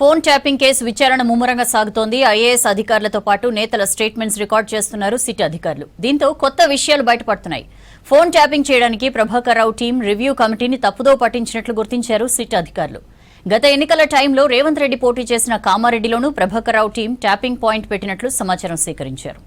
Phone tapping case విచారణ ముమ్మరంగా సాగుతోంది. ఐఏఎస్ అధికారులతో పాటు నేతల స్టేట్మెంట్స్ రికార్డ్ చేస్తున్నారు సిట్ అధికారులు. దీంతో కొత్త విషయాలు బయటపడుతున్నాయి. ఫోన్ ట్యాపింగ్ చేయడానికి ప్రభాకర్ రావు టీం రివ్యూ కమిటీని తప్పుదో పట్టించినట్లు గుర్తించారు సిట్ అధికారులు. గత ఎన్నికల టైంలో రేవంత్ రెడ్డి పోటీ చేసిన కామారెడ్డిలోనూ Prabhakar Rao team tapping point పెట్టినట్లు సమాచారం సేకరించారు.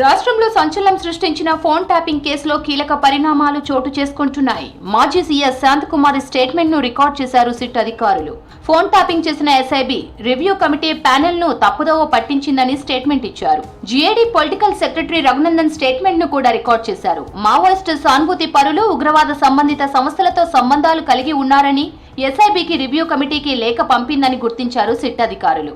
రాష్ట్రంలో సంచలనం సృష్టించిన ఫోన్ ట్యాపింగ్ కేసులో కీలక పరిణామాలు చోటు చేసుకుంటున్నాయి. మాజీ సీఎస్ శాంతకుమారి స్టేట్మెంట్ ను రికార్డ్ చేశారు సిట్ అధికారులు. ఫోన్ ట్యాపింగ్ చేసిన ఎస్ఐబి రివ్యూ కమిటీ ప్యానెల్ ను తప్పుదోవ పట్టించిందని స్టేట్మెంట్ ఇచ్చారు. GAD political secretary Raghunandan statement ను కూడా రికార్డ్ చేశారు. మావోయిస్టు సానుభూతి పరులు ఉగ్రవాద సంబంధిత సంస్థలతో సంబంధాలు కలిగి ఉన్నారని ఎస్ఐబికి రివ్యూ కమిటీకి లేఖ పంపిందని గుర్తించారు సిట్ అధికారులు.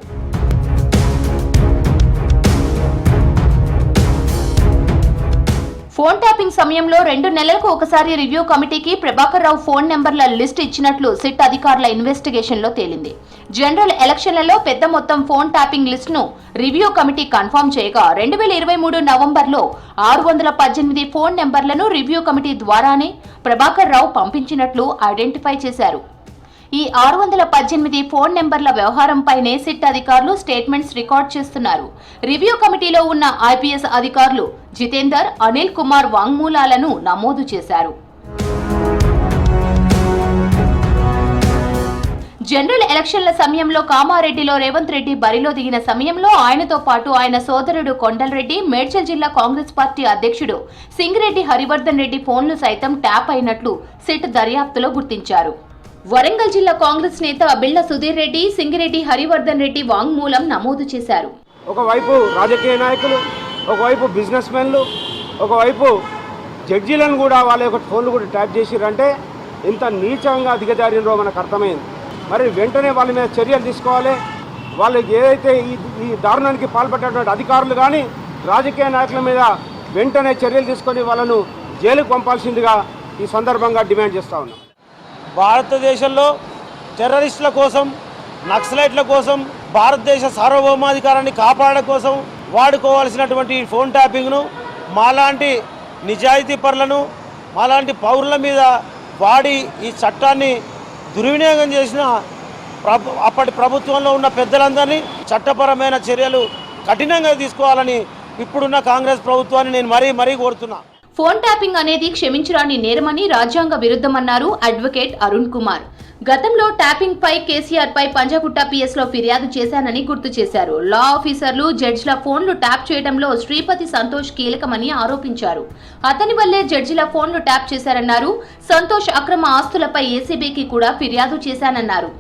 ఫోన్ ట్యాపింగ్ సమయంలో 2 నెలలకు ఒకసారి రివ్యూ కమిటీకి ప్రభాకర్ రావు ఫోన్ నెంబర్ల లిస్ట్ ఇచ్చినట్లు సిట్ అధికారుల ఇన్వెస్టిగేషన్ లో తేలింది. జనరల్ ఎలక్షన్లలో పెద్ద మొత్తం ఫోన్ ట్యాపింగ్ లిస్ట్ ను రివ్యూ కమిటీ కన్ఫర్మ్ చేయగా 2023 నవంబర్లో 618 ఫోన్ నెంబర్లను రివ్యూ కమిటీ ద్వారానే ప్రభాకర్ రావు పంపించినట్లు ఐడెంటిఫై చేశారు. ఈ 618 ఫోన్ నెంబర్ల వ్యవహారంపైనే సిట్ అధికారులు స్టేట్మెంట్స్ రికార్డ్ చేస్తున్నారు. రివ్యూ కమిటీలో ఉన్న ఐపీఎస్ అధికారులు జితేందర్, అనిల్ కుమార్ వాంగ్మూలాలను నమోదు చేశారు. జనరల్ ఎలక్షన్ల సమయంలో కామారెడ్డిలో రేవంత్ రెడ్డి బరిలో దిగిన సమయంలో ఆయనతో పాటు ఆయన సోదరుడు కొండలరెడ్డి, మేడ్చల్ జిల్లా కాంగ్రెస్ పార్టీ అధ్యక్షుడు సింగిరెడ్డి హరివర్ధన్ రెడ్డి ఫోన్లు సైతం ట్యాప్ అయినట్లు సిట్ దర్యాప్తులో గుర్తించారు. వరంగల్ జిల్లా కాంగ్రెస్ నేత బిళ్ల సుధీర్ రెడ్డి, సింగిరెడ్డి హరివర్ధన్ రెడ్డి వాంగ్మూలం నమోదు చేశారు. ఒకవైపు రాజకీయ నాయకులు, ఒకవైపు బిజినెస్ మెన్లు, ఒకవైపు జడ్జీలను కూడా వాళ్ళ యొక్క ఫోన్లు కూడా ట్యాప్ చేసిరంటే ఇంత నీచంగా దిగజారినో మనకు అర్థమైంది. మరి వెంటనే వాళ్ళ మీద చర్యలు తీసుకోవాలి. వాళ్ళకి ఏదైతే ఈ దారుణానికి పాల్పడినటువంటి అధికారులు కానీ రాజకీయ నాయకుల మీద వెంటనే చర్యలు తీసుకొని వాళ్ళను జైలుకు పంపాల్సిందిగా ఈ సందర్భంగా డిమాండ్ చేస్తూ ఉన్నాం. భారతదేశంలో టెర్రరిస్టుల కోసం, నక్సలైట్ల కోసం, భారతదేశ సార్వభౌమాధికారాన్ని కాపాడడం కోసం వాడుకోవాల్సినటువంటి ఫోన్ ట్యాపింగ్ను మాలాంటి నిజాయితీ పరులను, మాలాంటి పౌరుల మీద వాడి ఈ చట్టాన్ని దుర్వినియోగం చేసిన అప్పటి ప్రభుత్వంలో ఉన్న పెద్దలందరినీ చట్టపరమైన చర్యలు కఠినంగా తీసుకోవాలని ఇప్పుడున్న కాంగ్రెస్ ప్రభుత్వాన్ని నేను మరీ కోరుతున్నా. ఫోన్ ట్యాపింగ్ అనేది క్షమించరాని నేరమని, రాజ్యాంగ విరుద్ధమన్నారు అడ్వకేట్ అరుణ్ కుమార్. గతంలో ట్యాపింగ్ పై కేసీఆర్ పై పంజాగుట్ట పిఎస్ లో ఫిర్యాదు చేశానని గుర్తు చేశారు. లా ఆఫీసర్లు, జడ్జిల ఫోన్లు ట్యాప్ చేయడంలో శ్రీపతి సంతోష్ కీలకమని ఆరోపించారు. అతని వల్లే జడ్జిల ఫోన్లు ట్యాప్ చేశారన్నారు. సంతోష్ అక్రమ ఆస్తులపై ఏసీబీకి కూడా ఫిర్యాదు చేశానన్నారు.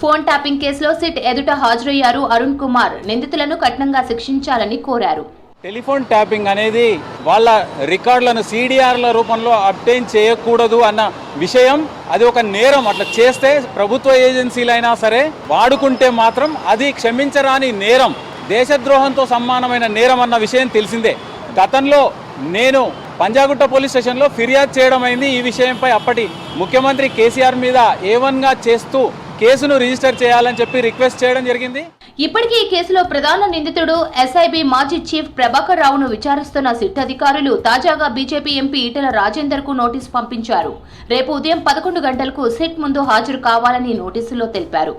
ఫోన్ ట్యాపింగ్ కేసులో సిట్ ఎదుట హాజరయ్యారు అరుణ్ కుమార్. నిందితులను కఠినంగా శిక్షించాలని కోరారు. టెలిఫోన్ ట్యాపింగ్ అనేది వాళ్ళ రికార్డులను సిడిఆర్ల రూపంలో అబ్టైన్ చేయకూడదు అన్న విషయం, అది ఒక నేరం. అట్లా చేస్తే ప్రభుత్వ ఏజెన్సీలైనా సరే వాడుకుంటే మాత్రం అది క్షమించరాని నేరం, దేశద్రోహంతో సమానమైన నేరం అన్న విషయం తెలిసిందే. గతంలో నేను పంజాగుట్ట పోలీస్ స్టేషన్లో ఫిర్యాదు చేయడం అయింది. ఈ విషయంపై అప్పటి ముఖ్యమంత్రి కేసీఆర్ మీద A1గా చేస్తూ కేసును రిజిస్టర్ చేయాలని చెప్పి రిక్వెస్ట్ చేయడం జరిగింది. ఇప్పటికీ ఈ కేసులో ప్రధాన నిందితుడు ఎస్ఐబి మాజీ చీఫ్ ప్రభాకర్ రావును విచారిస్తున్న సిట్ అధికారులు తాజాగా బీజేపీ ఎంపీ ఈటెల రాజేందర్ కు నోటీసు పంపించారు. రేపు ఉదయం 11 గంటలకు సిట్ ముందు హాజరు కావాలని నోటీసులో తెలిపారు.